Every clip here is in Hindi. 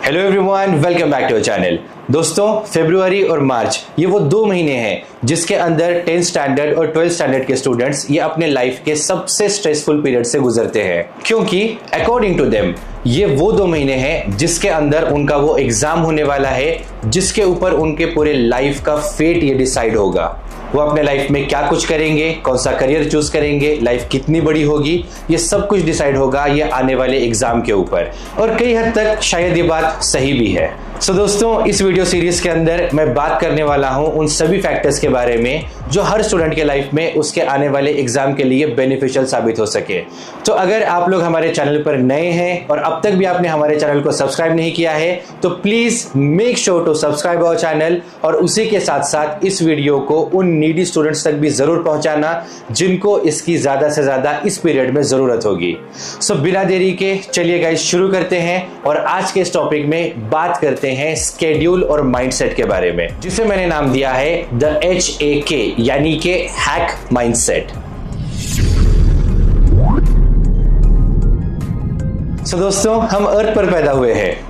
Hello everyone, welcome back to our channel. दोस्तों, फरवरी और मार्च ये वो 2 महीने हैं जिसके अंदर 10th स्टैंडर्ड और 12th स्टैंडर्ड के स्टूडेंट्स ये अपने लाइफ के सबसे स्ट्रेसफुल पीरियड से गुजरते हैं, क्योंकि अकॉर्डिंग टू देम ये वो 2 महीने हैं जिसके अंदर उनका वो एग्जाम होने वाला है जिसके ऊपर उनके पूरे लाइफ का फेट ये डिसाइड होगा। वो अपने लाइफ में क्या कुछ करेंगे, कौन सा करियर चूज करेंगे, लाइफ कितनी बड़ी होगी, ये सब कुछ डिसाइड होगा ये आने वाले एग्जाम के ऊपर। और कई हद तक शायद ये बात सही भी है। सो दोस्तों, इस वीडियो सीरीज के अंदर मैं बात करने वाला हूं उन सभी फैक्टर्स के बारे में जो हर स्टूडेंट के लाइफ में उसके आने वाले एग्जाम के लिए बेनिफिशियल साबित हो सके। तो अगर आप लोग हमारे चैनल पर नए हैं और अब तक भी आपने हमारे चैनल को सब्सक्राइब नहीं किया है तो please make sure to subscribe our channel, और उसी के साथ साथ इस वीडियो को उन नीडी स्टूडेंट्स तक भी जरूर पहुंचाना जिनको इसकी ज्यादा से ज्यादा इस पीरियड में जरूरत होगी। सो बिना देरी के चलिए गाइस शुरू करते हैं और आज के इस टॉपिक में बात करते हैं स्केड्यूल और माइंडसेट के बारे में, जिसे मैंने नाम दिया है द HAK, यानी कि हैक माइंडसेट। सो दोस्तों, हम अर्थ पर पैदा हुए हैं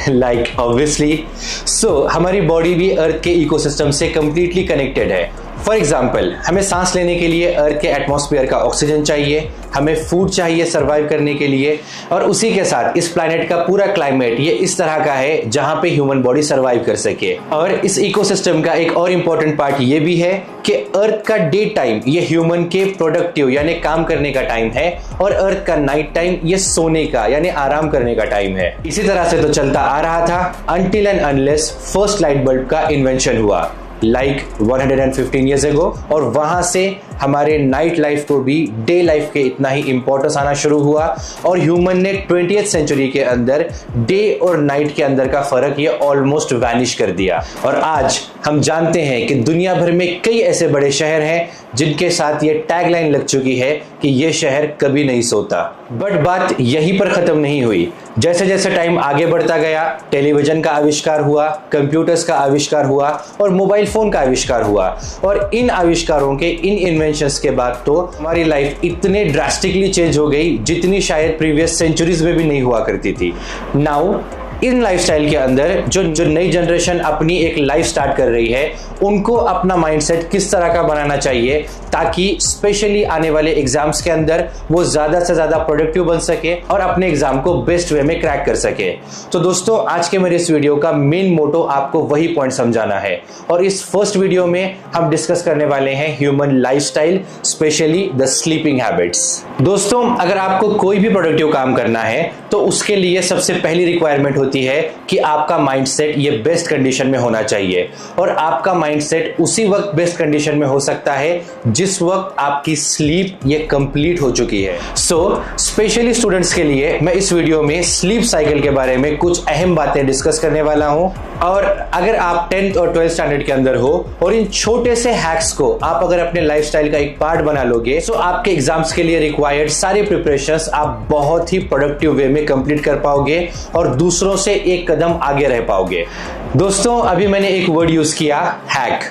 लाइक ऑब्वियसली। सो हमारी बॉडी भी अर्थ के इकोसिस्टम से कंप्लीटली कनेक्टेड है। फॉर एग्जाम्पल, हमें सांस लेने के लिए अर्थ के एटमॉस्फेयर का ऑक्सीजन चाहिए, हमें फूड चाहिए सरवाइव करने के लिए, और उसी के साथ इस प्लैनेट का पूरा क्लाइमेट ये इस तरह का है जहां पे ह्यूमन बॉडी सरवाइव कर सके। और इस इकोसिस्टम का एक और इम्पोर्टेंट पार्ट ये भी है कि अर्थ का डे टाइम ये ह्यूमन के प्रोडक्टिव यानी काम करने का टाइम है, और अर्थ का नाइट टाइम ये सोने का यानी आराम करने का टाइम है। इसी तरह से तो चलता आ रहा था until and unless first light bulb का इन्वेंशन हुआ लाइक 115 years ago, और वहां से हमारे नाइट लाइफ को भी डे लाइफ के इतना ही इंपॉर्टेंस आना शुरू हुआ, और ह्यूमन ने 20th सेंचुरी के अंदर डे और नाइट के अंदर का फर्क ये ऑलमोस्ट वैनिश कर दिया। और आज हम जानते हैं कि दुनिया भर में कई ऐसे बड़े शहर हैं जिनके साथ ये टैगलाइन लग चुकी है कि ये शहर कभी नहीं सोता। बट बात यहीं पर खत्म नहीं हुई। जैसे जैसे टाइम आगे बढ़ता गया, टेलीविजन का आविष्कार हुआ, कंप्यूटर्स का आविष्कार हुआ और मोबाइल फोन का आविष्कार हुआ, और इन आविष्कारों के, इन इन्वेंशंस के बाद तो हमारी लाइफ इतने ड्रास्टिकली चेंज हो गई जितनी शायद प्रीवियस सेंचुरीज में भी नहीं हुआ करती थी। नाउ इन लाइफस्टाइल के अंदर जो नई जनरेशन अपनी एक लाइफ स्टार्ट कर रही है, उनको अपना माइंडसेट किस तरह का बनाना चाहिए ताकि स्पेशली आने वाले एग्जाम्स के अंदर वो ज्यादा से ज्यादा प्रोडक्टिव बन सके और अपने एग्जाम को बेस्ट वे में क्रैक कर सके। तो दोस्तों, आज के मेरे इस वीडियो का मेन मोटो आपको वही पॉइंट समझाना है, और इस फर्स्ट वीडियो में हम डिस्कस करने वाले हैं human lifestyle, specially the sleeping habits. दोस्तों, अगर आपको कोई भी प्रोडक्टिव काम करना है तो उसके लिए सबसे पहली रिक्वायरमेंट होती है कि आपका माइंडसेट ये बेस्ट कंडीशन में होना चाहिए, और आपका माइंडसेट उसी वक्त बेस्ट कंडीशन में हो सकता है जिस वक्त आपकी स्लीप ये कंप्लीट हो चुकी है। सो स्पेशली स्टूडेंट्स के लिए मैं इस वीडियो में स्लीप साइकिल के बारे में कुछ अहम बातें डिस्कस करने वाला हूं, और अगर आप 10th और 12th स्टैंडर्ड के अंदर हो और इन छोटे से हैक्स को आप अगर अपने लाइफस्टाइल का एक पार्ट बना लोगे तो आपके एग्जाम्स के लिए रिक्वायर्ड सारे प्रिपरेशंस आप बहुत ही प्रोडक्टिव वे में कंप्लीट कर पाओगे और दूसरों से एक कदम आगे रह पाओगे। दोस्तों, अभी मैंने एक वर्ड यूज किया, हैक।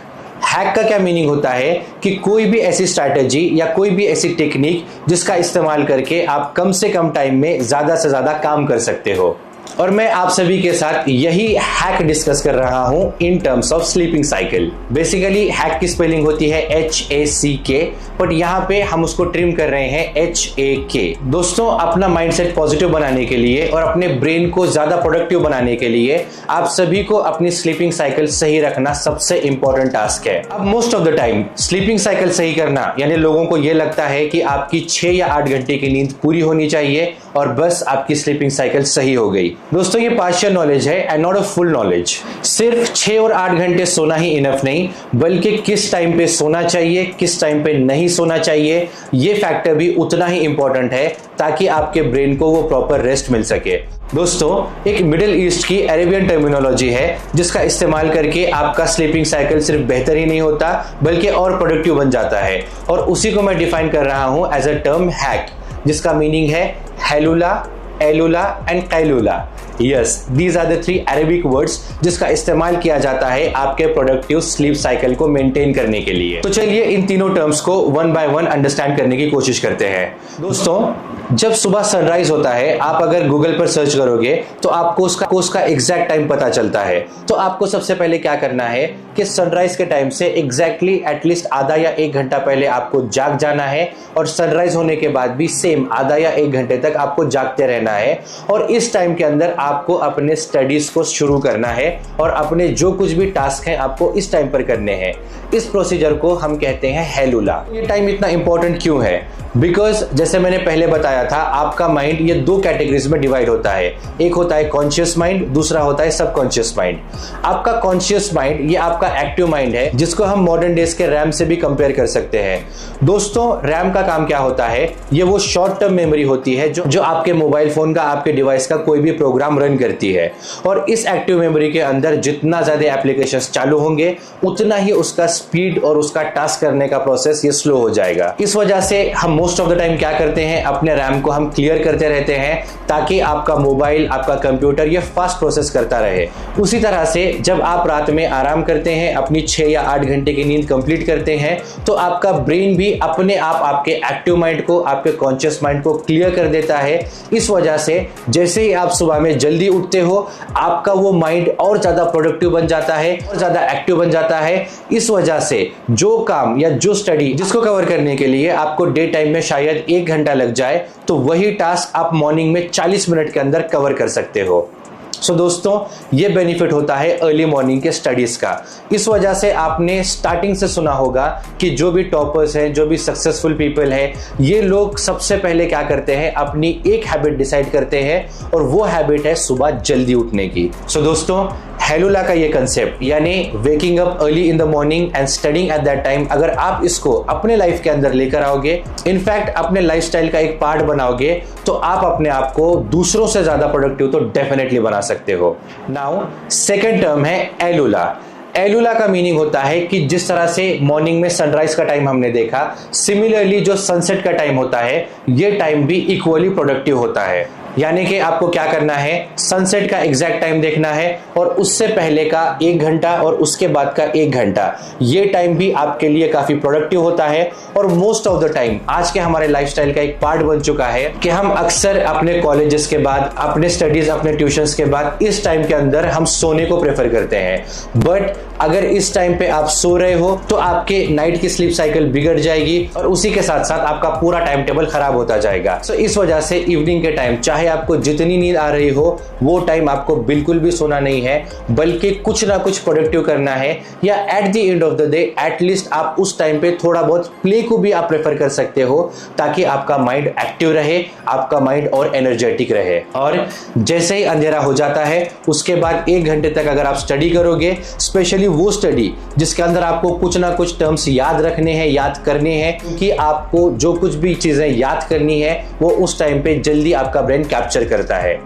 हैक का क्या मीनिंग होता है कि कोई भी ऐसी स्ट्रैटेजी या कोई भी ऐसी टेक्निक जिसका इस्तेमाल करके आप कम से कम टाइम में ज्यादा से ज्यादा काम कर सकते हो। और मैं आप सभी के साथ यही हैक डिस्कस कर रहा हूं in terms of sleeping cycle. Basically hack की स्पेलिंग होती है HACK, बट यहां पे हम उसको ट्रिम कर रहे हैं HAK। दोस्तों, अपना माइंडसेट पॉजिटिव बनाने के लिए और अपने ब्रेन को ज्यादा प्रोडक्टिव बनाने के लिए आप सभी को अपनी स्लीपिंग साइकिल सही रखना सबसे इंपॉर्टेंट टास्क है। अब most of the time sleeping cycle सही करना यानी लोगों को यह लगता है कि आपकी 6 या 8 घंटे की नींद पूरी होनी चाहिए और बस आपकी स्लीपिंग साइकिल सही हो गई। दोस्तों, ये पार्शियल नॉलेज है and not a full knowledge. सिर्फ 6 और 8 घंटे सोना ही इनफ नहीं, बल्कि किस टाइम पे सोना चाहिए, किस टाइम पे नहीं सोना चाहिए, ये फैक्टर भी उतना ही इंपॉर्टेंट है ताकि आपके ब्रेन को वो प्रॉपर रेस्ट मिल सके। दोस्तों, एक मिडिल ईस्ट की अरेबियन टर्मिनोलॉजी है जिसका इस्तेमाल करके आपका स्लीपिंग साइकिल सिर्फ बेहतर ही नहीं होता बल्कि और प्रोडक्टिव बन जाता है, और उसी को मैं डिफाइन कर रहा हूं एज अ टर्म हैक, जिसका मीनिंग है हेलुला एलुला एंड कैलुला। Yes, these are the 3 Arabic words जिसका इस्तेमाल किया जाता है आपके प्रोडक्टिव स्लीप साइकिल को मेंटेन करने के लिए। तो चलिए इन तीनों टर्म्स को वन बाय वन अंडरस्टैंड करने की कोशिश करते हैं। दोस्तों, जब सुबह सनराइज होता है, आप अगर गूगल पर सर्च करोगे तो आपको उसका एग्जैक्ट टाइम पता चलता है। तो आपको सबसे पहले क्या करना है कि सनराइज के टाइम से एग्जैक्टली एटलीस्ट आधा या 1 घंटा पहले आपको जाग जाना है, और सनराइज होने के बाद भी सेम आधा या 1 घंटे तक आपको जागते रहना है। और इस टाइम के अंदर आपको अपने स्टडीज को शुरू करना है, और अपने जो कुछ भी टास्क हैं आपको इस टाइम पर करने हैं। इस प्रोसीजर को हम कहते हैं हैलुला। ये टाइम इतना इंपॉर्टेंट क्यों है? बिकॉज जैसे मैंने पहले बताया था, आपका माइंड ये 2 कैटेगरीज में डिवाइड होता है। एक होता है कॉन्शियस माइंड, दूसरा होता है सबकॉन्शियस माइंड। आपका कॉन्शियस माइंड ये आपका एक्टिव माइंड है, जिसको हम मॉडर्न डेज के रैम से भी कंपेयर कर सकते हैं। दोस्तों, रैम का काम क्या होता है? ये वो शॉर्ट टर्म मेमोरी होती है जो आपके मोबाइल फोन का, आपके डिवाइस का कोई भी प्रोग्राम रन करती है। और इस एक्टिव मेमोरी के अंदर जितना ज्यादा एप्लीकेशंस चालू होंगे, उतना ही उसका स्पीड और उसका टास्क करने का प्रोसेस ये स्लो हो जाएगा। इस वजह से हम मोस्ट ऑफ द टाइम क्या करते हैं, अपने रैम को हम क्लियर करते रहते हैं, ताकि आपका मोबाइल, आपका कंप्यूटर ये फास्ट प्रोसेस करता रहे। उसी तरह से जब आप रात में आराम करते हैं, अपनी 6 या 8 घंटे की नींद कंप्लीट करते हैं, तो आपका ब्रेन भी अपने आप आपके एक्टिव माइंड को, आपके कॉन्शियस माइंड को क्लियर कर देता है। इस वजह से जैसे ही आप सुबह में जल्दी उठते हो, आपका वो माइंड और ज्यादा प्रोडक्टिव बन जाता है, और ज्यादा एक्टिव बन जाता है। इस वजह से जो काम या जो स्टडी जिसको कवर करने के लिए आपको डे टाइम में शायद 1 घंटा लग जाए, तो वही टास्क आप मॉर्निंग में 40 मिनट के अंदर कवर कर सकते हो। सो दोस्तों, ये बेनिफिट होता है अर्ली मॉर्निंग के स्टडीज का। इस वजह से आपने स्टार्टिंग से सुना होगा कि जो भी टॉपर्स हैं, जो भी सक्सेसफुल पीपल हैं, ये लोग सबसे पहले क्या करते हैं, अपनी एक हैबिट डिसाइड करते हैं, और वो हैबिट है सुबह जल्दी उठने की। सो दोस्तों, हैलुला का ये कंसेप्ट, यानी waking up early in the morning and studying at that time, अगर आप इसको अपने लाइफ के अंदर लेकर आओगे, इनफैक्ट अपने लाइफस्टाइल का एक पार्ट बनाओगे, तो आप अपने आप को दूसरों से ज्यादा प्रोडक्टिव तो डेफिनेटली बना सकते हो। नाउ सेकंड टर्म है एलुला। एलुला का मीनिंग होता है कि जिस तरह से मॉर्निंग में सनराइज का टाइम हमने देखा, सिमिलरली जो सनसेट का टाइम होता है, ये टाइम भी इक्वली प्रोडक्टिव होता है। यानी कि आपको क्या करना है, सनसेट का एग्जैक्ट टाइम देखना है, और उससे पहले का 1 घंटा और उसके बाद का 1 घंटा, ये टाइम भी आपके लिए काफी प्रोडक्टिव होता है। और मोस्ट ऑफ द टाइम आज के हमारे लाइफस्टाइल का एक पार्ट बन चुका है कि हम अक्सर अपने कॉलेजेस के बाद, अपने स्टडीज, अपने ट्यूशंस के बाद इस टाइम के अंदर हम सोने को प्रेफर करते हैं। बट अगर इस टाइम पे आप सो रहे हो, तो आपके नाइट की स्लीप साइकिल बिगड़ जाएगी, और उसी के साथ साथ आपका पूरा टाइम टेबल खराब होता जाएगा। सो इस वजह से इवनिंग के टाइम, चाहे आपको जितनी नींद आ रही हो, वो टाइम आपको बिल्कुल भी सोना नहीं है, बल्कि कुछ ना कुछ प्रोडक्टिव करना है। या at the end of the day at least आप उस टाइम पे थोड़ा बहुत प्ले को भी आप प्रेफर कर सकते हो, ताकि आपका माइंड एक्टिव रहे, आपका माइंड और एनर्जेटिक रहे। और जैसे ही अंधेरा हो जाता है, उसके बाद 1 घंटे तक अगर आप स्टडी करोगे, स्पेशली वो स्टडी जिसके अंदर आपको कुछ ना कुछ टर्म्स याद रखने हैं, याद करने हैं, क्योंकि आपको जो कुछ भी चीजें याद करनी है, वो उस टाइम पे जल्दी आपका ब्रेन कैप्चर करता है।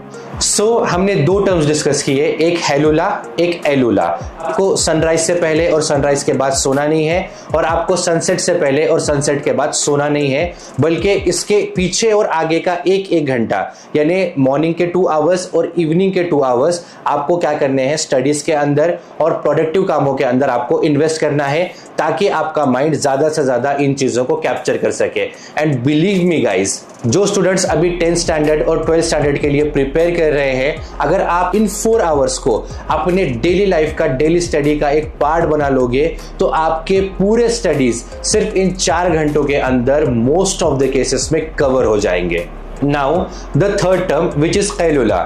हमने 2 टर्म्स डिस्कस किए, एक हैलुला, एक एलुला। आपको सनराइज से पहले और सनराइज के बाद सोना नहीं है, और आपको सनसेट से पहले और सनसेट के बाद सोना नहीं है, बल्कि इसके पीछे और आगे का 1 घंटा, यानी मॉर्निंग के 2 आवर्स और इवनिंग के 2 आवर्स आपको क्या करने हैं, स्टडीज के अंदर और प्रोडक्टिव कामों के अंदर आपको इन्वेस्ट करना है, ताकि आपका माइंड ज्यादा से ज्यादा इन चीजों को कैप्चर कर सके। एंड बिलीव मी गाइज, जो स्टूडेंट्स अभी 10th स्टैंडर्ड और 12th स्टैंडर्ड के लिए प्रिपेयर कर रहे हैं, अगर आप इन 4 आवर्स को अपने डेली लाइफ का, डेली स्टडी का एक पार्ट बना लोगे, तो आपके पूरे स्टडीज सिर्फ इन 4 घंटों के अंदर मोस्ट ऑफ द केसेस में कवर हो जाएंगे। Now the third term which is कैलुला।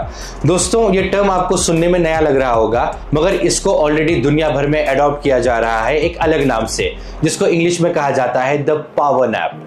दोस्तों, ये टर्म आपको सुनने में नया लग रहा होगा, मगर इसको ऑलरेडी दुनिया भर में अडॉप्ट किया जा रहा है एक अलग नाम से, जिसको इंग्लिश में कहा जाता है द पावर नैप।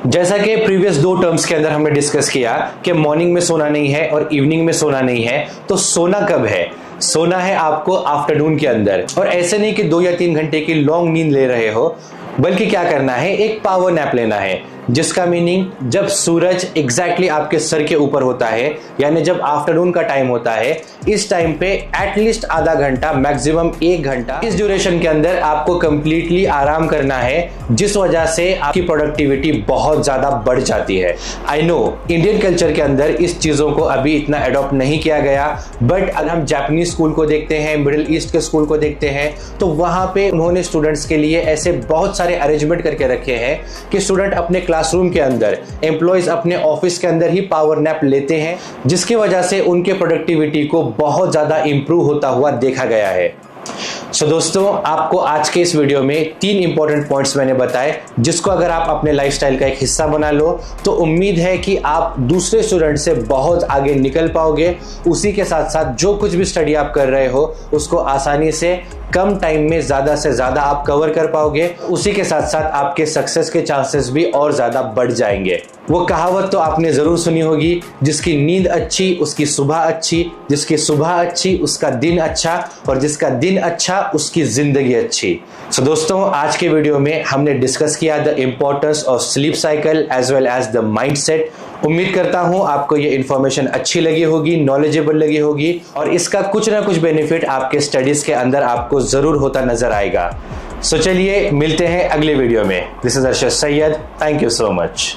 जैसा कि प्रीवियस 2 टर्म्स के अंदर हमने डिस्कस किया कि मॉर्निंग में सोना नहीं है और इवनिंग में सोना नहीं है, तो सोना कब है? सोना है आपको आफ्टरनून के अंदर। और ऐसे नहीं कि 2 या 3 घंटे की लॉन्ग नींद ले रहे हो, बल्कि क्या करना है, एक पावर नैप लेना है। जिसका मीनिंग जब सूरज एग्जैक्टली आपके सर के ऊपर होता है, यानी जब आफ्टरनून का टाइम होता है, इस टाइम पे एटलीस्ट आधा घंटा मैक्सिमम 1 घंटा इस ड्यूरेशन के अंदर आपको कंप्लीटली आराम करना है, जिस वजह से आपकी प्रोडक्टिविटी बहुत ज्यादा बढ़ जाती है। आई नो इंडियन कल्चर के अंदर इस चीजों को अभी इतना अडॉप्ट नहीं किया गया, बट अगर हम जापानीज स्कूल को देखते हैं, मिडिल ईस्ट के स्कूल को देखते हैं, तो वहां पे उन्होंने स्टूडेंट्स के लिए ऐसे बहुत सारे अरेंजमेंट करके रखे हैं कि स्टूडेंट अपने क्लासरूम के अंदर, एम्प्लॉयज अपने ऑफिस के अंदर ही पावर नैप लेते हैं, जिसकी वजह से उनके प्रोडक्टिविटी को बहुत ज्यादा इंप्रूव होता हुआ देखा गया है। सो दोस्तों, आपको आज के इस वीडियो में 3 इंपॉर्टेंट पॉइंट्स मैंने बताए, जिसको अगर आप अपने लाइफस्टाइल का एक हिस्सा बना लो तो उम्मीद है कि आप दूसरे स्टूडेंट से बहुत आगे निकल पाओगे। उसी के साथ साथ जो कुछ भी स्टडी आप कर रहे हो उसको आसानी से कम टाइम में ज्यादा से ज्यादा आप कवर कर पाओगे। उसी के साथ साथ आपके सक्सेस के चांसेस भी और ज्यादा बढ़ जाएंगे। वो कहावत तो आपने जरूर सुनी होगी, जिसकी नींद अच्छी उसकी सुबह अच्छी, जिसकी सुबह अच्छी उसका दिन अच्छा, और जिसका दिन अच्छा उसकी जिंदगी अच्छी। सो दोस्तों, आज के वीडियो में हमने डिस्कस किया the importance of sleep cycle as well as the mindset. उम्मीद करता हूं आपको ये इन्फॉर्मेशन अच्छी लगी होगी, नॉलेजेबल लगी होगी, और इसका कुछ ना कुछ बेनिफिट आपके स्टडीज के अंदर आपको जरूर होता नजर आएगा। सो चलिए मिलते हैं अगले वीडियो में। This is Arshad Syed, thank you so much.